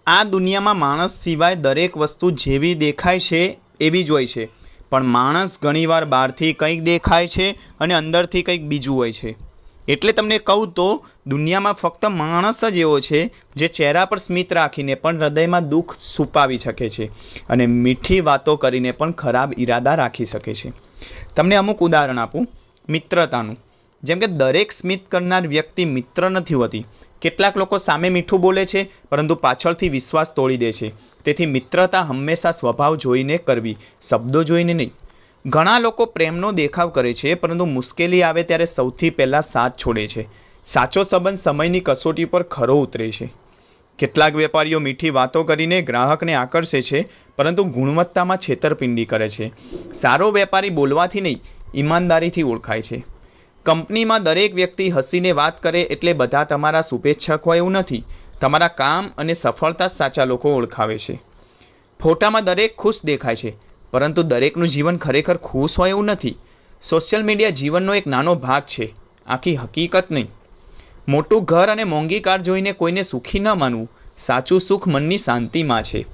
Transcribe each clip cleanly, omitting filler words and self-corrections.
આ દુનિયામાં માણસ સિવાય દરેક વસ્તુ જેવી દેખાય છે એવી જ હોય છે, પણ માણસ ઘણીવાર બહારથી કંઈક દેખાય છે અને અંદરથી કંઈક બીજું હોય છે. એટલે તમને કહું તો દુનિયામાં ફક્ત માણસ જ એવો છે જે ચહેરા પર સ્મિત રાખીને પણ હૃદયમાં દુઃખ છુપાવી શકે છે અને મીઠી વાતો કરીને પણ ખરાબ ઈરાદા રાખી શકે છે. તમને અમુક ઉદાહરણ આપું મિત્રતાનું. જેમ કે દરેક સ્મિત કરનાર વ્યક્તિ મિત્ર નથી હોતી. કેટલાક લોકો સામે મીઠું બોલે છે પરંતુ પાછળથી વિશ્વાસ તોડી દે છે. તેથી મિત્રતા હંમેશા સ્વભાવ જોઈને કરવી, શબ્દો જોઈને નહીં. ઘણા લોકો પ્રેમનો દેખાવ કરે છે પરંતુ મુશ્કેલી આવે ત્યારે સૌથી પહેલાં સાથ છોડે છે. સાચો સંબંધ સમયની કસોટી પર ખરો ઉતરે છે. કેટલાક વેપારીઓ મીઠી વાતો કરીને ગ્રાહકને આકર્ષે છે પરંતુ ગુણવત્તામાં છેતરપિંડી કરે છે. સારો વેપારી બોલવાથી નહીં, ઈમાનદારીથી ઓળખાય છે. કંપનીમાં દરેક વ્યક્તિ હસીને વાત કરે એટલે બધા તમારા શુભેચ્છક હોય એવું નથી. તમારા કામ અને સફળતા સાચા લોકો ઓળખાવે છે. ફોટામાં દરેક ખુશ દેખાય છે પરંતુ દરેકનું જીવન ખરેખર ખુશ હોય એવું નથી. સોશિયલ મીડિયા જીવનનો એક નાનો ભાગ છે, આખી હકીકત નહીં. મોટું ઘર અને મોંઘી કાર જોઈને કોઈને સુખી ન માનવું. સાચું સુખ મનની શાંતિમાં છે.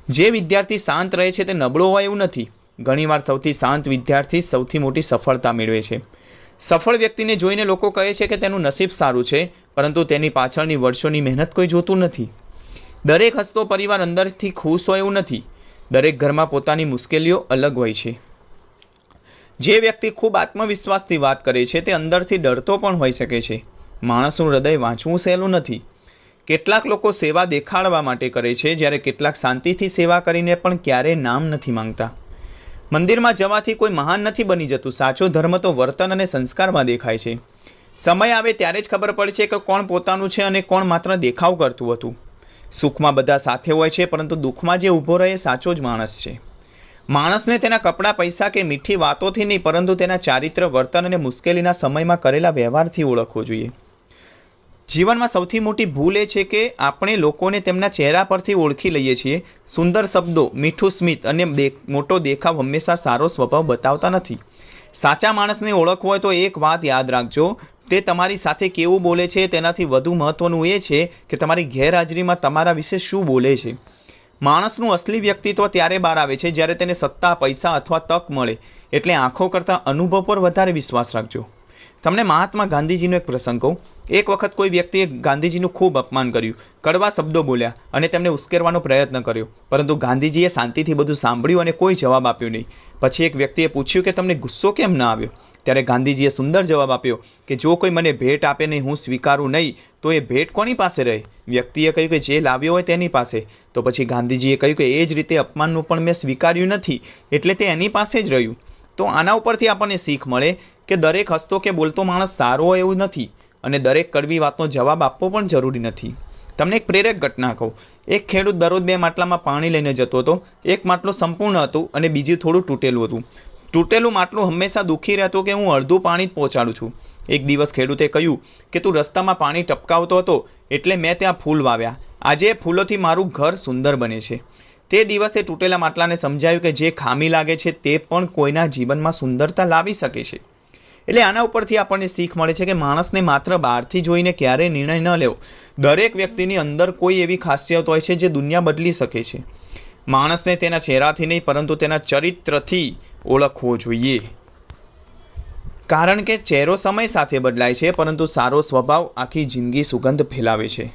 જે વિદ્યાર્થી શાંત રહે છે તે નબળો હોય એવું નથી. ઘણીવાર સૌથી શાંત વિદ્યાર્થી સૌથી મોટી સફળતા મેળવે છે. સફળ વ્યક્તિને જોઈને લોકો કહે છે કે તેનું નસીબ સારું છે, પરંતુ તેની પાછળની વર્ષોની મહેનત કોઈ જોતું નથી. દરેક હસતો પરિવાર અંદરથી ખુશ હોય એવું નથી. દરેક ઘરમાં પોતાની મુશ્કેલીઓ અલગ હોય છે. જે વ્યક્તિ ખૂબ આત્મવિશ્વાસથી વાત કરે છે તે અંદરથી ડરતો પણ હોઈ શકે છે. માણસનું હૃદય વાંચવું સહેલું નથી. કેટલાક લોકો સેવા દેખાડવા માટે કરે છે જ્યારે કેટલાક શાંતિથી સેવા કરીને પણ ક્યારેય નામ નથી માંગતા. મંદિરમાં જવાથી કોઈ મહાન નથી બની જતું. સાચો ધર્મ તો વર્તન અને સંસ્કારમાં દેખાય છે. સમય આવે ત્યારે જ ખબર પડે છે કે કોણ પોતાનું છે અને કોણ માત્ર દેખાવ કરતું હતું. સુખમાં બધા સાથે હોય છે પરંતુ દુઃખમાં જે ઊભો રહે સાચો જ માણસ છે. માણસને તેના કપડાં, પૈસા કે મીઠી વાતોથી નહીં પરંતુ તેના ચારિત્ર, વર્તન અને મુશ્કેલીના સમયમાં કરેલા વ્યવહારથી ઓળખવો જોઈએ. જીવનમાં સૌથી મોટી ભૂલ એ છે કે આપણે લોકોને તેમના ચહેરા પરથી ઓળખી લઈએ છીએ. સુંદર શબ્દો, મીઠું સ્મિત અને મોટો દેખાવ હંમેશા સારો સ્વભાવ બતાવતા નથી. સાચા માણસને ઓળખવો હોય તો એક વાત યાદ રાખજો, તે તમારી સાથે કેવું બોલે છે તેનાથી વધુ મહત્ત્વનું એ છે કે તમારી ગેરહાજરીમાં તમારા વિશે શું બોલે છે. માણસનું અસલી વ્યક્તિત્વ ત્યારે બહાર આવે છે જ્યારે તેને સત્તા, પૈસા અથવા તક મળે. એટલે આંખો કરતાં અનુભવ પર વધારે વિશ્વાસ રાખજો. તમને મહાત્મા ગાંધીજીનો એક પ્રસંગ કહું. એક વખત કોઈ વ્યક્તિએ ગાંધીજીનું ખૂબ અપમાન કર્યું, કડવા શબ્દો બોલ્યા અને તેમને ઉશ્કેરવાનો પ્રયત્ન કર્યો, પરંતુ ગાંધીજીએ શાંતિથી બધું સાંભળ્યું અને કોઈ જવાબ આપ્યો નહીં. પછી એક વ્યક્તિએ પૂછ્યું કે તમને ગુસ્સો કેમ ન આવ્યો? ત્યારે ગાંધીજીએ સુંદર જવાબ આપ્યો કે જો કોઈ મને ભેટ આપે ને હું સ્વીકારું નહીં તો એ ભેટ કોની પાસે રહે? વ્યક્તિએ કહ્યું કે જે લાવ્યો હોય તેની પાસે. તો પછી ગાંધીજીએ કહ્યું કે એ જ રીતે અપમાનનું પણ મેં સ્વીકાર્યું નથી એટલે તે એની પાસે જ રહ્યું. તો આના ઉપરથી આપણને શીખ મળે કે દરેક હસતો કે બોલતો માણસ સારો હોય એવું નથી અને દરેક કડવી વાતનો જવાબ આપવો પણ જરૂરી નથી. તમને એક પ્રેરક ઘટના કહું. એક ખેડૂત દરરોજ 2 માટલામાં પાણી લઈને જતો હતો. એક માટલું સંપૂર્ણ હતું અને બીજું થોડું તૂટેલું હતું. તૂટેલું માટલું હંમેશા દુઃખી રહેતું કે હું અડધું પાણી જ પહોંચાડું છું. એક દિવસ ખેડૂતે કહ્યું કે તું રસ્તામાં પાણી ટપકાવતો હતો એટલે મેં ત્યાં ફૂલ વાવ્યા. આજે ફૂલોથી મારું ઘર સુંદર બને છે. તે દિવસે તૂટેલા માટલાને સમજાયું કે જે ખામી લાગે છે તે પણ કોઈના જીવનમાં સુંદરતા લાવી શકે છે. એટલે આના ઉપરથી આપણને શીખ મળે છે કે માણસને માત્ર બહારથી જોઈને ક્યારેય નિર્ણય ન લેવો. દરેક વ્યક્તિની અંદર કોઈ એવી ખાસિયત હોય છે જે દુનિયા બદલી શકે છે. માણસને તેના ચહેરાથી નહીં પરંતુ તેના ચરિત્રથી ઓળખવો જોઈએ. કારણ કે ચહેરો સમય સાથે બદલાય છે પરંતુ સારો સ્વભાવ આખી જિંદગી સુગંધ ફેલાવે છે.